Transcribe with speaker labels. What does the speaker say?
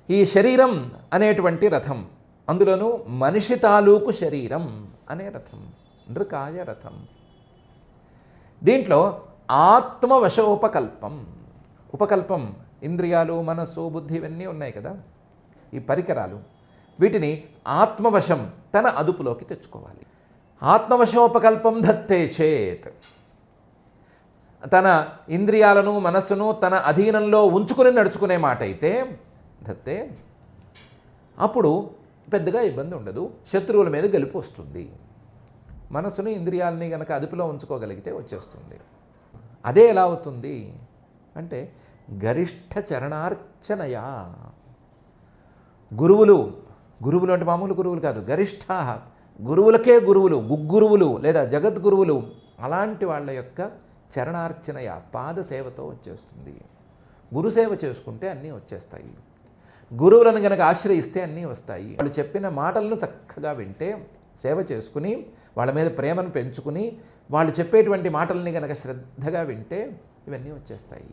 Speaker 1: ఈ శరీరం అనేటువంటి రథం, అందులోనూ మనిషి తాలూకు శరీరం అనే రథం, నృకాయ రథం. దీంట్లో ఆత్మవశోపకల్పం, ఉపకల్పం ఇంద్రియాలు, మనస్సు, బుద్ధి ఇవన్నీ ఉన్నాయి కదా, ఈ పరికరాలు, వీటిని ఆత్మవశం తన అదుపులోకి తెచ్చుకోవాలి. ఆత్మవశోపకల్పం ధత్తే చేత్, తన ఇంద్రియాలను మనస్సును తన అధీనంలో ఉంచుకుని నడుచుకునే మాట అయితే ధత్తే, అప్పుడు పెద్దగా ఇబ్బంది ఉండదు, శత్రువుల మీద గెలుపు వస్తుంది. మనసును ఇంద్రియాలని కనుక అదుపులో ఉంచుకోగలిగితే వచ్చేస్తుంది. అదే ఎలా అవుతుంది అంటే గరిష్ఠ చరణార్చనయా. గురువులు అంటే మామూలు గురువులు కాదు, గరిష్ఠ గురువులకే గురువులు, గుగ్గురువులు లేదా జగద్గురువులు, అలాంటి వాళ్ళ యొక్క చరణార్చనయ, పాదసేవతో వచ్చేస్తుంది. గురుసేవ చేసుకుంటే అన్నీ వచ్చేస్తాయి. గురువులను గనక ఆశ్రయిస్తే అన్నీ వస్తాయి. వాళ్ళు చెప్పిన మాటలను చక్కగా వింటే, సేవ చేసుకుని వాళ్ళ మీద ప్రేమను పెంచుకుని వాళ్ళు చెప్పేటువంటి మాటల్ని గనక శ్రద్ధగా వింటే ఇవన్నీ వచ్చేస్తాయి.